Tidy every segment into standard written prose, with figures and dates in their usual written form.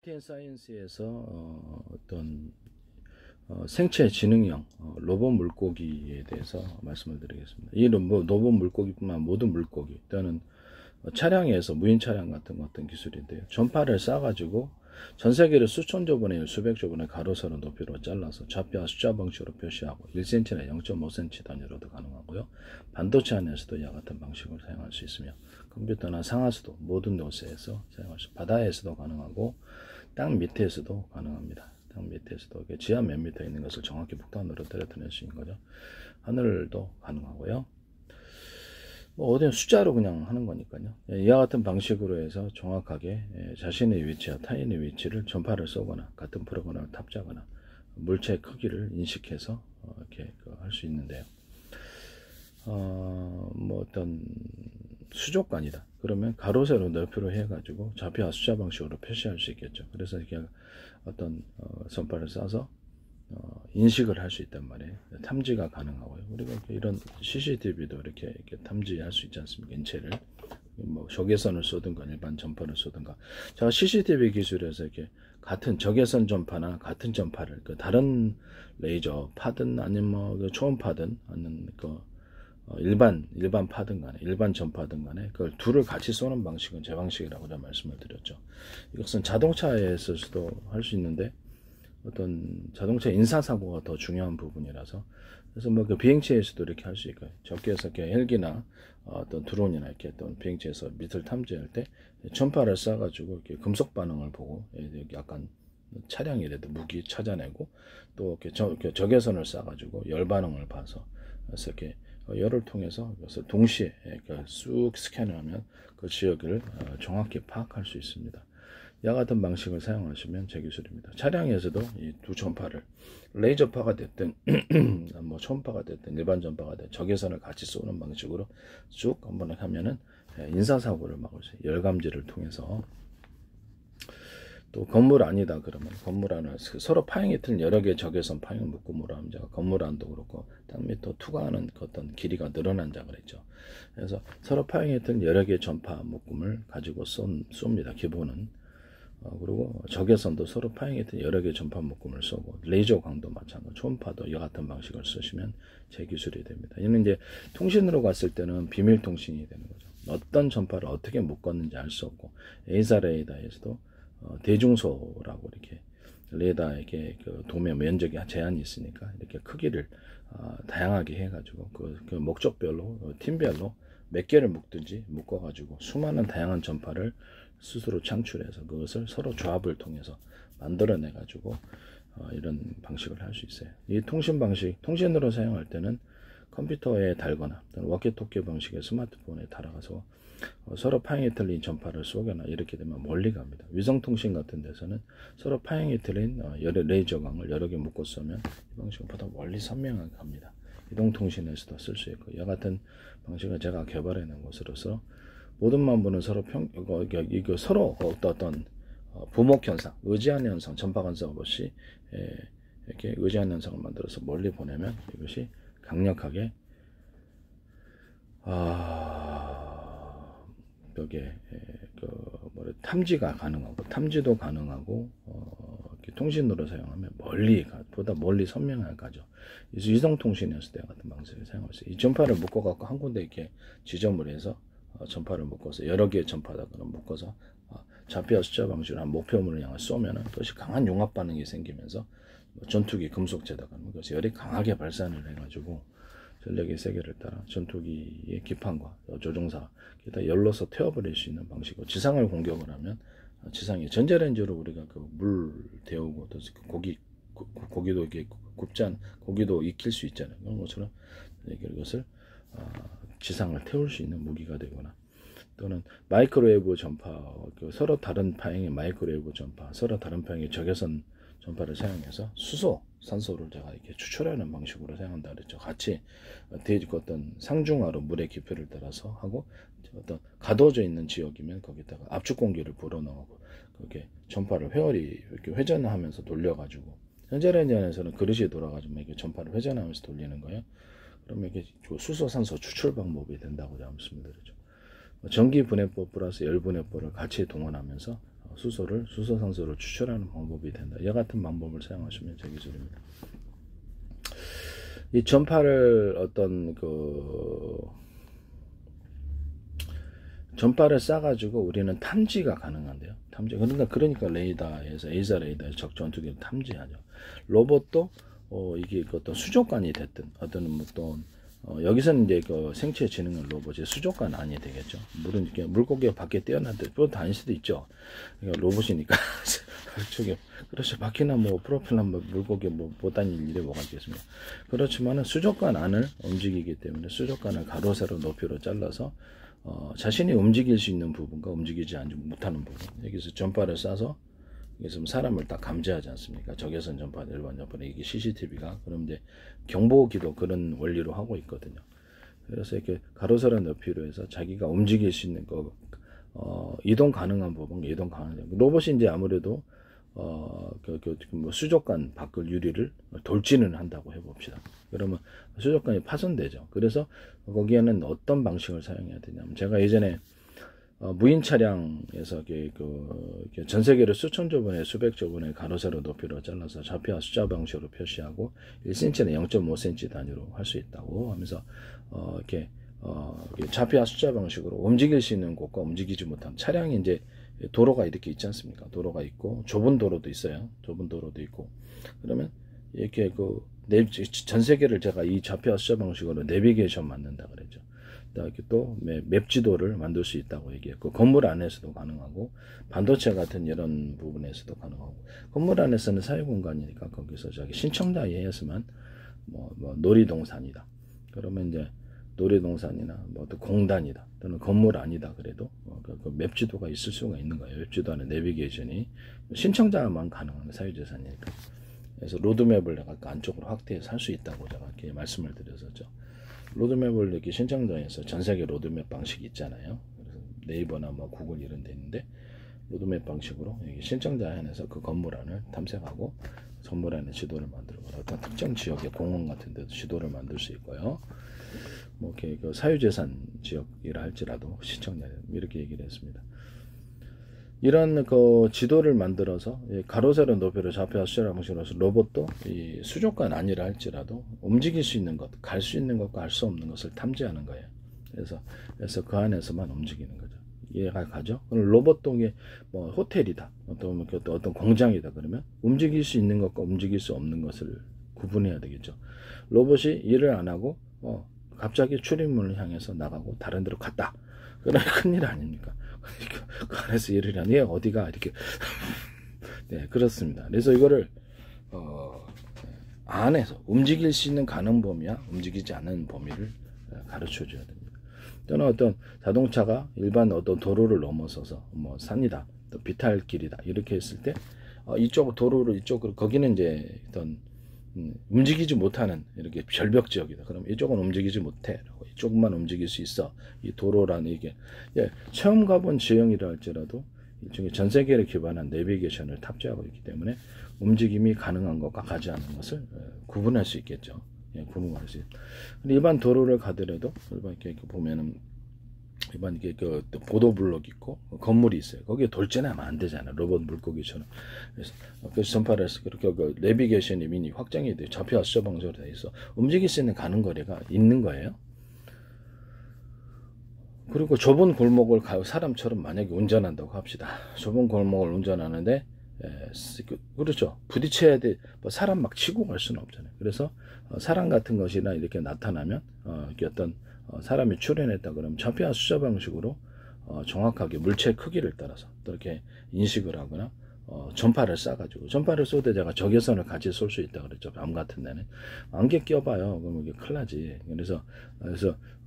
옵티앤 사이언스에서 어떤 생체 지능형 로봇 물고기에 대해서 말씀을 드리겠습니다. 이 로봇 물고기뿐만 모든 물고기 또는 차량에서 무인 차량 같은 어떤 기술인데요. 전파를 쏴가지고 전 세계를 수천조 분의 수백조 분의 가로세로 높이로 잘라서 좌표와 숫자 방식으로 표시하고 1cm나 0.5cm 단위로도 가능하고요. 반도체 안에서도 이와 같은 방식을 사용할 수 있으며 컴퓨터나 상하수도 모든 곳에서 사용할 수, 바다에서도 가능하고 땅 밑에서도 가능합니다. 땅 밑에서도 지하 몇 미터 있는 것을 정확히 폭탄으로 떨어뜨릴 수 있는 거죠. 하늘도 가능하고요. 어디는 숫자로 그냥 하는 거니까요. 이와 같은 방식으로 해서 정확하게 자신의 위치와 타인의 위치를 전파를 쏘거나 같은 프로그램을 탑재하거나 물체의 크기를 인식해서 이렇게 할 수 있는데요. 어떤 수족관이다. 그러면 가로세로 넓이로 해가지고 좌표와 숫자 방식으로 표시할 수 있겠죠. 그래서 이렇게 어떤 전파를 쏴서 인식을 할 수 있단 말이에요. 탐지가 가능하고요. 우리가 이런 CCTV도 이렇게 탐지할 수 있지 않습니까? 인체를 적외선을 쏘든가 일반 전파를 쏘든가. 제가 CCTV 기술에서 이렇게 같은 적외선 전파나 같은 전파를 다른 레이저 파든 아니면 초음파든 아니면 일반 파든 간에 일반 전파든 간에 그걸 둘을 같이 쏘는 방식은 제 방식이라고 제가 말씀을 드렸죠. 이것은 자동차에서도 할 수 있는데 어떤 자동차 인사사고가 더 중요한 부분이라서 그래서 비행체에서도 이렇게 할 수 있고요. 적게서 이렇게 헬기나 어떤 드론이나 이렇게 어떤 비행체에서 밑을 탐지할 때 전파를 쏴가지고 이렇게 금속 반응을 보고 약간 차량이라도 무기 찾아내고 또 이렇게 적외선을 쏴가지고 열 반응을 봐서 그래서 이렇게 열을 통해서 그래서 동시에 쑥 스캔을 하면 그 지역을 정확히 파악할 수 있습니다. 이와 같은 방식을 사용하시면 제 기술입니다. 차량에서도 이 두 전파를 레이저파가 됐든 초음파가 됐든 일반 전파가 됐든 적외선을 같이 쏘는 방식으로 쭉 한번 하면은 인사사고를 막을 수 있어요. 열감지를 통해서. 또 건물 안이다 그러면 건물 안을 서로 파형이 틀린 여러 개의 적외선 파형을 묶음으로 하면 제가 건물 안도 그렇고 땅 밑으로 투과하는 어떤 길이가 늘어난다 그랬죠. 그래서 서로 파형이 틀린 여러 개의 전파 묶음을 가지고 쏩니다. 기본은. 그리고 적외선도 서로 파형이 틀린 여러 개의 전파 묶음을 쏘고 레이저 광도 마찬가지로 초음파도 이와 같은 방식을 쓰시면 제 기술이 됩니다. 이는 이제 통신으로 갔을 때는 비밀 통신이 되는 거죠. 어떤 전파를 어떻게 묶었는지 알 수 없고 A사 레이더에서도 대중소라고 이렇게 레이더에게 도면 면적이 제한이 있으니까 이렇게 크기를 다양하게 해가지고 그 목적별로 팀별로 몇 개를 묶든지 묶어가지고 수많은 다양한 전파를 스스로 창출해서 그것을 서로 조합을 통해서 만들어내가지고 이런 방식을 할 수 있어요. 이 통신 방식, 통신으로 사용할 때는 컴퓨터에 달거나 또는 워키토키 방식의 스마트폰에 달아가서 서로 파형이 틀린 전파를 쏘거나 이렇게 되면 멀리 갑니다. 위성통신 같은 데서는 서로 파형이 틀린 레이저광을 여러 개 묶어 쏘면 이 방식은 보다 멀리 선명하게 갑니다. 이동통신에서도 쓸 수 있고 이와 같은 방식을 제가 개발해낸 것으로서 모든 만부는 서로 서로 어떤 부목 현상, 의지하는 현상, 전파 간섭 없이 이렇게 의지하는 현상을 만들어서 멀리 보내면 이것이 강력하게 탐지가 가능하고 탐지도 가능하고 통신으로 사용하면 보다 멀리 선명하게 가죠. 위성통신에서 때 같은 방식을 사용할 수 있어요. 이 전파를 묶어갖고 한 군데 이렇게 지점을 해서 전파를 묶어서 여러 개의 전파다 그럼 묶어서 좌표와 숫자 방식으로 한 목표물을 향해 쏘면은 그것이 강한 융합 반응이 생기면서 전투기 금속재다가 그래서 열이 강하게 발산을 해가지고 전력의 세계를 따라 전투기의 기판과 조종사 다 열로서 태워버릴 수 있는 방식으로 지상을 공격을 하면 지상에 전자레인지로 우리가 물 데우고 또 고기도 이렇게 굽지 고기도 익힐 수 있잖아요. 그런 것처럼 이것을 지상을 태울 수 있는 무기가 되거나 또는 마이크로웨이브 전파 서로 다른 파형의 마이크로웨이브 전파 서로 다른 파형의 적외선 전파를 사용해서 산소를 제가 이렇게 추출하는 방식으로 사용한다 그랬죠. 같이 어떤 상중하로 물의 깊이를 따라서 하고 어떤 가둬져 있는 지역이면 거기다가 압축 공기를 불어넣고 그렇게 전파를 회열이 이렇게 회전하면서 돌려가지고 전자레인지 안에서는 그릇이 돌아가지고 이렇게 전파를 회전하면서 돌리는 거예요. 그러면 이게 수소, 산소 추출 방법이 된다고 제가 말씀드렸죠. 전기 분해법 플러스 열 분해법을 같이 동원하면서 수소 산소를 추출하는 방법이 된다. 이와 같은 방법을 사용하시면 제 기술입니다. 이 전파를 전파를 쏴가지고 우리는 탐지가 가능한데요. 그러니까 레이더에서 에이사 레이더에서 적 전투기를 탐지하죠. 로봇도 이게 어떤 수족관이 됐든 여기서는 이제 생체 지능은 로봇이 수족관 안이 되겠죠. 물은 이렇게 물고기가 밖에 뛰어나는데 또 다닐 수도 있죠. 그러니까 로봇이니까 저기 그렇죠. 바퀴나 프로펠러 물고기 못 다닐 일이 뭐가 있겠습니까? 그렇지만은 수족관 안을 움직이기 때문에 수족관을 가로 세로 높이로 잘라서 자신이 움직일 수 있는 부분과 움직이지 못하는 부분, 여기서 전파를 쏴서 여기서 사람을 딱 감지하지 않습니까? 적외선 전파, 일반 전파, 이게 CCTV가 그럼 이제 경보기도 그런 원리로 하고 있거든요. 그래서 이렇게 가로세로 높이로 해서 자기가 움직일 수 있는 이동 가능한 부분, 이동 가능한 로봇이 이제 아무래도 수족관 밖을 유리를 돌지는 한다고 해봅시다. 그러면 수족관이 파손되죠. 그래서 거기에는 어떤 방식을 사용해야 되냐면, 제가 예전에 무인 차량에서 전 세계를 수천조 번에 수백조 번에 가로세로 높이로 잘라서 좌표와 숫자 방식으로 표시하고 1cm는 0.5cm 단위로 할 수 있다고 하면서 좌표와 숫자 방식으로 움직일 수 있는 곳과 움직이지 못한 차량이 이제 도로가 이렇게 있지 않습니까? 도로가 있고 좁은 도로도 있어요. 좁은 도로도 있고 그러면 이렇게 전 세계를 제가 이 좌표와 숫자 방식으로 내비게이션 만든다 그랬죠. 이렇게 또 맵 지도를 만들 수 있다고 얘기했고, 건물 안에서도 가능하고 반도체 같은 이런 부분에서도 가능하고, 건물 안에서는 사유 공간이니까 거기서 신청자에 의해서만 놀이동산이다. 그러면 이제 놀이동산이나 또 공단이다 또는 건물 아니다 그래도 맵 지도가 있을 수가 있는 거예요. 맵 지도 안에 내비게이션이 신청자만 가능한 사유재산이니까. 그래서 로드맵을 내가 안쪽으로 확대해서 할 수 있다고 제가 이렇게 말씀을 드렸었죠. 로드맵을 이렇게 신청자에서 전 세계 로드맵 방식이 있잖아요. 그래서 네이버나 구글 이런 데 있는데 로드맵 방식으로 신청자 안에서 그 건물 안을 탐색하고 건물 안에 지도를 만들고 어떤 특정 지역의 공원 같은 데도 지도를 만들 수 있고요. 이렇게 사유재산 지역이라 할지라도 신청자 이렇게 얘기를 했습니다. 이런 지도를 만들어서 가로세로 높이로 좌표와 숫자 방식으로서 로봇도 이 수족관 아니라 할지라도 움직일 수 있는 것, 갈 수 있는 것과 갈 수 없는 것을 탐지하는 거예요. 그래서 그 안에서만 움직이는 거죠. 이해가 가죠? 로봇도 호텔이다, 어떤 공장이다 그러면 움직일 수 있는 것과 움직일 수 없는 것을 구분해야 되겠죠. 로봇이 일을 안 하고 갑자기 출입문을 향해서 나가고 다른 데로 갔다. 그러면 큰일 아닙니까? 그 안에서 일을 하니 어디가 이렇게 네, 그렇습니다. 그래서 이거를 안에서 움직일 수 있는 가는 범위와 움직이지 않는 범위를 가르쳐 줘야 됩니다. 또는 어떤 자동차가 일반 어떤 도로를 넘어서서 산이다, 또 비탈길이다 이렇게 했을 때 이쪽 도로를 이쪽으로 거기는 이제 어떤 움직이지 못하는 이렇게 절벽 지역이다. 그럼 이쪽은 움직이지 못해. 이쪽만 움직일 수 있어. 이 도로라는 이게 처음 가본 지형이라 할지라도 일종의 전 세계를 기반한 내비게이션을 탑재하고 있기 때문에 움직임이 가능한 것과 가지 않은 것을 구분할 수 있겠죠. 구분할 수 있. 일반 도로를 가더라도 일반 이렇게 보면은 일반 이게 보도블록 있고 건물이 있어요. 거기에 돌진하면 안 되잖아요. 로봇 물고기처럼. 그래서 전파를 해서 그렇게 내비게이션이 이미 확장이 돼 좌표와 숫자 방식으로 돼 있어 움직일 수 있는 가는 거리가 있는 거예요. 그리고 좁은 골목을 사람처럼 만약에 운전한다고 합시다. 좁은 골목을 운전하는데 그렇죠. 부딪혀야 돼. 사람 막 치고 갈 수는 없잖아요. 그래서 사람 같은 것이나 이렇게 나타나면 이렇게 어떤 사람이 출현했다 그러면 좌표와 숫자 방식으로 정확하게 물체 크기를 따라서 또 이렇게 인식을 하거나 전파를 쏴가지고 전파를 쏘되 제가 적외선을 같이 쏠 수 있다 그랬죠. 암 같은 데는 안개 껴봐요. 그럼 이게 큰일 나지. 그래서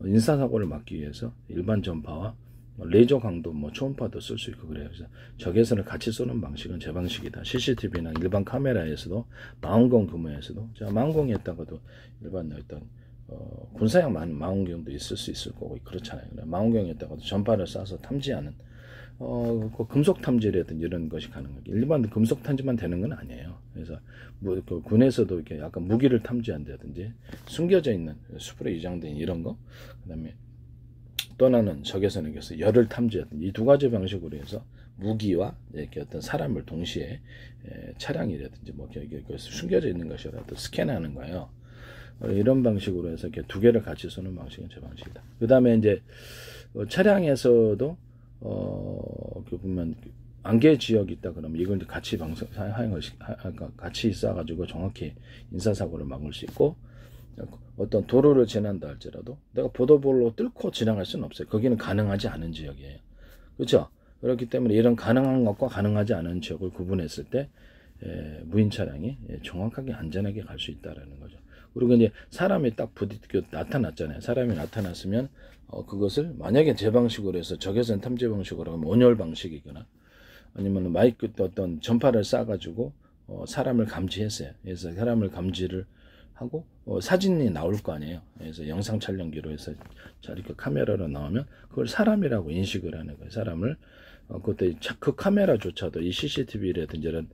인사사고를 막기 위해서 일반 전파와 레이저 강도 초음파도 쓸 수 있고 그래요. 그래서 적외선을 같이 쏘는 방식은 제 방식이다. CCTV나 일반 카메라에서도 망원경 규모에서도 제가 망원경이 했다가도 일반 어떤 군사용 망원경도 있을 수 있을 거고 그렇잖아요. 망원경에다가도 전파를 쏴서 탐지하는 금속 탐지라든지 이런 것이 가능해요. 일반 금속 탐지만 되는 건 아니에요. 그래서 군에서도 이렇게 약간 무기를 탐지한다든지 숨겨져 있는 수풀에 이장된 이런 거, 그다음에 또 하나는 적외선에서 열을 탐지하든지 이 두 가지 방식으로 해서 무기와 이렇게 어떤 사람을 동시에 차량이라든지 뭐 숨겨져 있는 것이라도 스캔하는 거예요. 이런 방식으로 해서 이렇게 두 개를 같이 쏘는 방식은 제 방식이다. 그 다음에 이제 차량에서도 보면 안개 지역이 있다 그러면 이걸 같이 같이 있어가지고 정확히 인사사고를 막을 수 있고, 어떤 도로를 지난다 할지라도 내가 보도블로 뚫고 지나갈 수는 없어요. 거기는 가능하지 않은 지역이에요. 그렇죠? 그렇기 때문에 이런 가능한 것과 가능하지 않은 지역을 구분했을 때 무인 차량이 정확하게 안전하게 갈 수 있다라는 거죠. 그리고 이제 사람이 딱 나타났잖아요. 사람이 나타났으면 그것을 만약에 제 방식으로 해서 적외선 탐지 방식으로 하면 온열 방식이거나 아니면 마이크 어떤 전파를 쏴가지고 사람을 감지했어요. 그래서 사람을 감지를 하고 사진이 나올 거 아니에요. 그래서 영상 촬영기로 해서 이렇게 카메라로 나오면 그걸 사람이라고 인식을 하는 거예요. 사람을 그때 그 카메라조차도 이 CCTV라든지 이런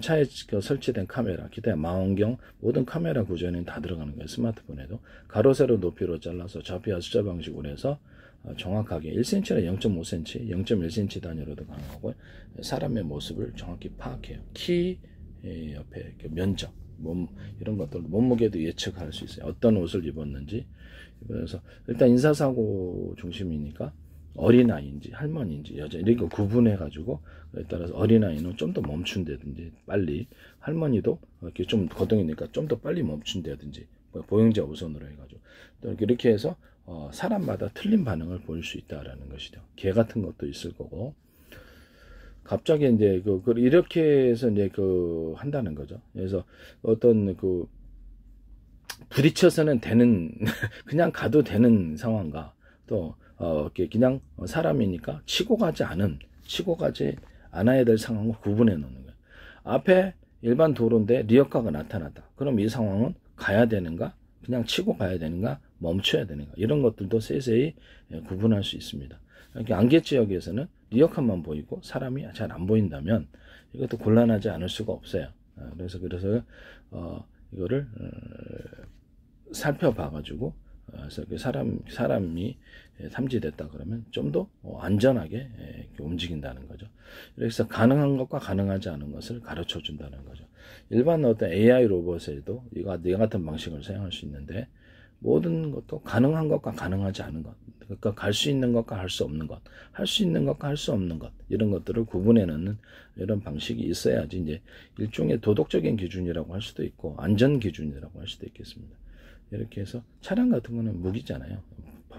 차에 설치된 카메라, 기타 망원경 모든 카메라 구조에는 다 들어가는 거예요. 스마트폰에도 가로 세로 높이로 잘라서 좌표와 숫자 방식으로 해서 정확하게 1cm나 0.5cm, 0.1cm 단위로도 가능하고 사람의 모습을 정확히 파악해요. 키 옆에 면적, 몸 이런 것들 몸무게도 예측할 수 있어요. 어떤 옷을 입었는지. 그래서 일단 인사사고 중심이니까 어린아이인지 할머니인지 여자 이렇게 구분해 가지고 그에 따라서 어린아이는 좀 더 멈춘다든지 빨리, 할머니도 이렇게 좀 거동이니까 좀 더 빨리 멈춘다든지 보행자 우선으로 해가지고 또 이렇게 해서 사람마다 틀린 반응을 보일 수 있다라는 것이죠. 개 같은 것도 있을 거고. 갑자기 이제 이렇게 해서 이제 한다는 거죠. 그래서 어떤 부딪혀서는 되는 그냥 가도 되는 상황과 또 이렇게 그냥 사람이니까 치고 가지 않아야 될 상황을 구분해 놓는 거예요. 앞에 일반 도로인데 리어카가 나타났다. 그럼 이 상황은 가야 되는가? 그냥 치고 가야 되는가? 멈춰야 되는가? 이런 것들도 세세히 구분할 수 있습니다. 이렇게 안개 지역에서는 리어카만 보이고 사람이 잘 안 보인다면 이것도 곤란하지 않을 수가 없어요. 그래서 이거를 살펴봐 가지고 사람이 탐지됐다 그러면 좀 더 안전하게 움직인다는 거죠. 그래서 가능한 것과 가능하지 않은 것을 가르쳐 준다는 거죠. 일반 어떤 AI 로봇에도 이 같은 방식을 사용할 수 있는데 모든 것도 가능한 것과 가능하지 않은 것, 그러니까 갈 수 있는 것과 할 수 없는 것, 할 수 있는 것과 할 수 없는 것 이런 것들을 구분해 놓는 이런 방식이 있어야지 이제 일종의 도덕적인 기준이라고 할 수도 있고 안전 기준이라고 할 수도 있겠습니다. 이렇게 해서 차량 같은 거는 무기잖아요.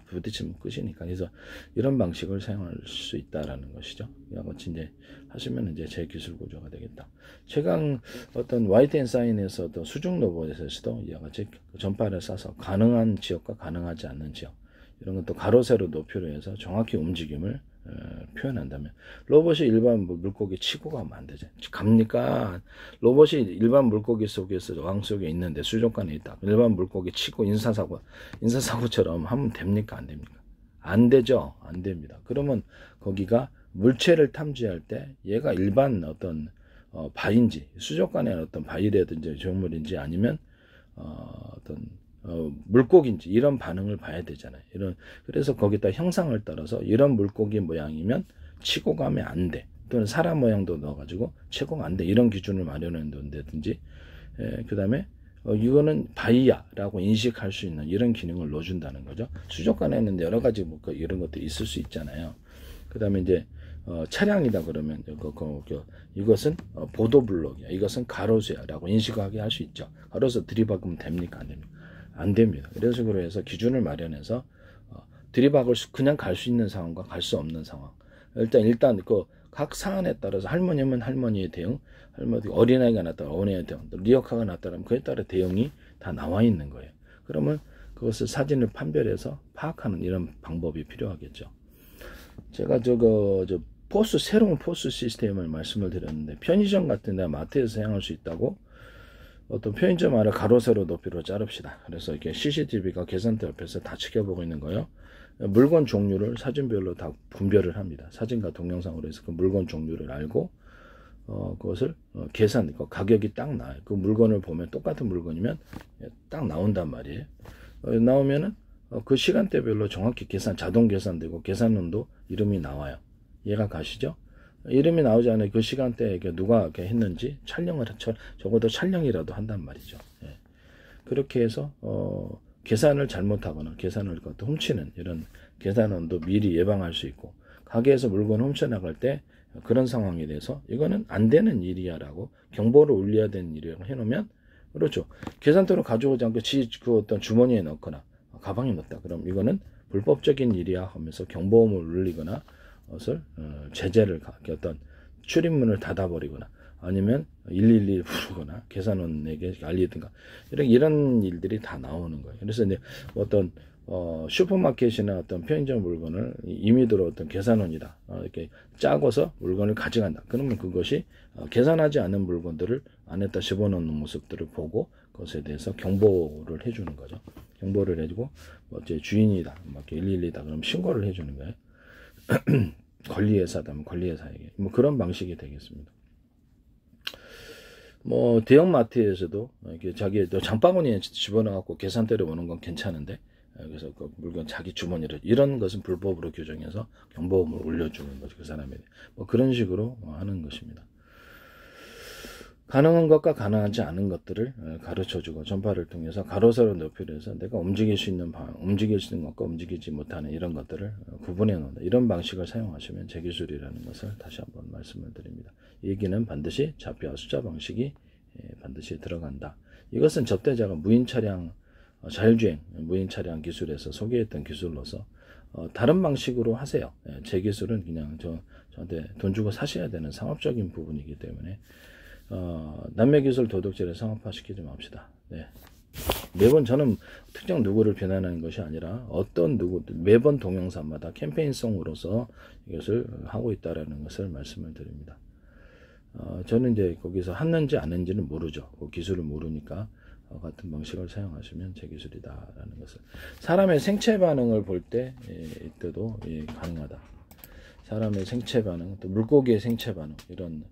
부딪히면 끝이니까. 그래서 이런 방식을 사용할 수 있다라는 것이죠. 이와 같이 이제 하시면 이제 제 기술 구조가 되겠다. 최강 어떤 YTN 사인에서 또 수중 로봇에서도 이와 같이 전파를 쏴서 가능한 지역과 가능하지 않는 지역 이런 것도 가로 세로 높이로 해서 정확히 움직임을 표현한다면 로봇이 일반 물고기 치고 가면 안 되죠. 갑니까? 로봇이 일반 물고기 속에서 어항 속에 있는데 수족관에 있다. 일반 물고기 치고 인사사고처럼 하면 됩니까? 안 됩니까? 안 되죠. 안 됩니다. 그러면 거기가 물체를 탐지할 때 얘가 일반 어떤 바인지 수족관의 어떤 바위라든지 조물인지 아니면 어떤 물고기인지 이런 반응을 봐야 되잖아요. 그래서 거기다 형상을 따라서 이런 물고기 모양이면 치고 가면 안 돼. 또는 사람 모양도 넣어가지고 치고 가면 안 돼. 이런 기준을 마련해 놓는다든지, 그 다음에 이거는 바위야라고 인식할 수 있는 이런 기능을 넣어준다는 거죠. 수족관에는 여러 가지 이런 것들이 있을 수 있잖아요. 그 다음에 이제 차량이다 그러면 이것은 보도블록이야. 이것은 가로수야라고 인식하게 할 수 있죠. 가로수 들이박으면 됩니까? 안 됩니까? 안 됩니다. 이런 식으로 해서 기준을 마련해서 들이박을 그냥 갈 수 있는 상황과 갈 수 없는 상황. 일단 각 사안에 따라서 할머니면 할머니의 대응, 어린아이가 나타나면 어린아이의 대응, 리어카가 나타나면 그에 따라 대응이 다 나와 있는 거예요. 그러면 그것을 사진을 판별해서 파악하는 이런 방법이 필요하겠죠. 제가 새로운 포스 시스템을 말씀을 드렸는데 편의점 같은 데 마트에서 사용할 수 있다고 어떤 편의점 안을 가로 세로 높이로 자릅시다. 그래서 이렇게 CCTV가 계산대 옆에서 다 지켜보고 있는 거예요. 물건 종류를 사진별로 다 분별을 합니다. 사진과 동영상으로 해서 그 물건 종류를 알고 그것을 가격이 딱 나와요. 그 물건을 보면 똑같은 물건이면 딱 나온단 말이에요. 나오면은 그 시간대별로 정확히 자동 계산되고 계산원도 이름이 나와요. 이해가 가시죠? 이름이 나오지 않은 그 시간대에 누가 이렇게 했는지 적어도 촬영이라도 한단 말이죠. 예. 그렇게 해서 계산을 잘못하거나 계산을 훔치는 이런 계산원도 미리 예방할 수 있고, 가게에서 물건 훔쳐나갈 때 그런 상황에 대해서 이거는 안 되는 일이야라고 경보를 울려야 되는 일이라고 해놓으면, 그렇죠. 계산대로 가져오지 않고 그 어떤 주머니에 넣거나 가방에 넣었다. 그럼 이거는 불법적인 일이야 하면서 경보음을 울리거나 것을 제재를 어떤 출입문을 닫아버리거나 아니면 112 부르거나 계산원에게 알리든가 이런 일들이 다 나오는 거예요. 그래서 이제 어떤 슈퍼마켓이나 어떤 편의점 물건을 임의대로 어떤 계산원이다 이렇게 짜고서 물건을 가져간다. 그러면 그것이 계산하지 않은 물건들을 안에다 집어넣는 모습들을 보고 그것에 대해서 경보를 해주는 거죠. 경보를 해주고 제 주인이다, 112다 그럼 신고를 해주는 거예요. 권리회사다면 권리회사에게 그런 방식이 되겠습니다. 대형마트에서도 이렇게 자기 장바구니에 집어넣어갖고 계산대로 오는 건 괜찮은데, 그래서 그 물건 자기 주머니를 이런 것은 불법으로 규정해서 경보음을 울려주는 거죠. 그 사람에게 그런 식으로 하는 것입니다. 가능한 것과 가능하지 않은 것들을 가르쳐주고 전파를 통해서 가로세로 높이를 해서 내가 움직일 수 있는 것과 움직이지 못하는 이런 것들을 구분해 놓는다. 이런 방식을 사용하시면 재기술이라는 것을 다시 한번 말씀을 드립니다. 이 얘기는 반드시 좌표와 숫자 방식이 반드시 들어간다. 이것은 접대자가 무인 차량 자율주행 무인 차량 기술에서 소개했던 기술로서 다른 방식으로 하세요. 제 기술은 그냥 저한테 돈 주고 사셔야 되는 상업적인 부분이기 때문에 남매기술 도덕질을 상업화시키지 맙시다. 네. 매번 저는 특정 누구를 비난하는 것이 아니라 어떤 매번 동영상마다 캠페인성으로서 이것을 하고 있다라는 것을 말씀을 드립니다. 저는 이제 거기서 했는지 안 했는지는 모르죠. 그 기술을 모르니까 같은 방식을 사용하시면 제 기술이다라는 것을. 사람의 생체 반응을 볼 때 이때도 가능하다. 사람의 생체 반응, 또 물고기의 생체 반응 이런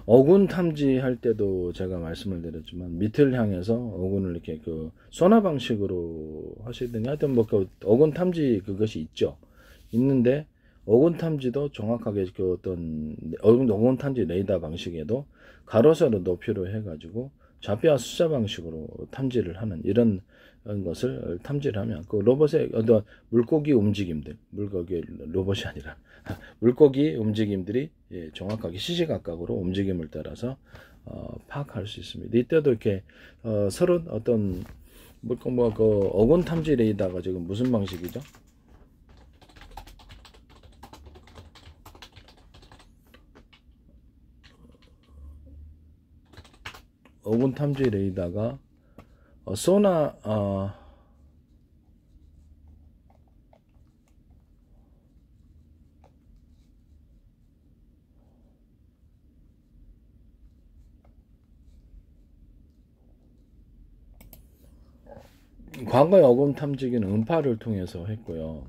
어군 탐지할 때도 제가 말씀을 드렸지만 밑을 향해서 어군을 이렇게 소나 방식으로 하시더니 하여튼 그 어군 탐지 그것이 있는데 어군 탐지도 정확하게 어떤 어군 탐지 레이더 방식에도 가로세로 높이로 해가지고 좌표와 숫자 방식으로 탐지를 하는 이런 것을 탐지를 하면 그 로봇의 어떤 물고기 움직임들, 물고기 로봇이 아니라 물고기 움직임들이 정확하게 시시각각으로 움직임을 따라서 파악할 수 있습니다. 이때도 이렇게 서로 어떤 어군 탐지 레이더가 지금 무슨 방식이죠? 어군 탐지 레이더가 소나 과거의 어군 탐지기는 음파를 통해서 했고요.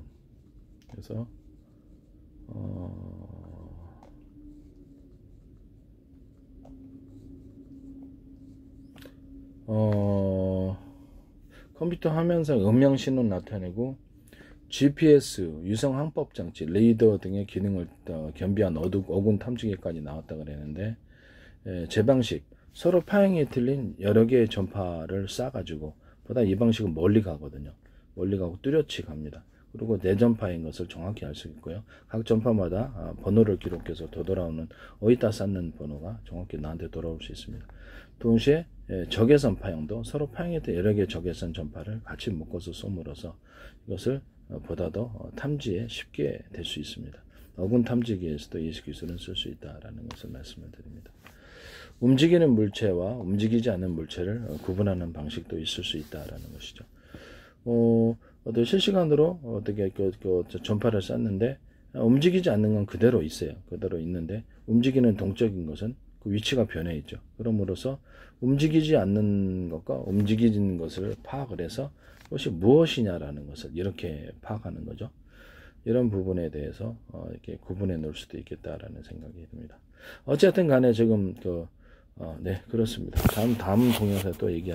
그래서 컴퓨터 화면상 음영 신호 나타내고 GPS, 유성 항법 장치, 레이더 등의 기능을 겸비한 어군 탐지기까지 나왔다 그랬는데, 제 방식 서로 파형이 틀린 여러 개의 전파를 쌓아가지고 보다 이 방식은 멀리 가거든요. 멀리 가고 뚜렷이 갑니다. 그리고 내 전파인 것을 정확히 알 수 있고요. 각 전파마다 번호를 기록해서 되돌아오는 어디다 쌓는 번호가 정확히 나한테 돌아올 수 있습니다. 동시에 적외선 파형도 서로 파형했던 여러 개의 적외선 전파를 같이 묶어서 쏘므로써 이것을 보다 더 탐지에 쉽게 될 수 있습니다. 어군 탐지기에서도 이 기술은 쓸 수 있다라는 것을 말씀을 드립니다. 움직이는 물체와 움직이지 않는 물체를 구분하는 방식도 있을 수 있다라는 것이죠. 어떻게 실시간으로 어떻게 전파를 쐈는데 움직이지 않는 건 그대로 있어요. 그대로 있는데 움직이는 동적인 것은 그 위치가 변해 있죠. 그러므로서 움직이지 않는 것과 움직이는 것을 파악을 해서 그것이 무엇이냐라는 것을 이렇게 파악하는 거죠. 이런 부분에 대해서 이렇게 구분해 놓을 수도 있겠다라는 생각이 듭니다. 어쨌든 간에 지금 네, 그렇습니다. 다음 동영상에 또 얘기할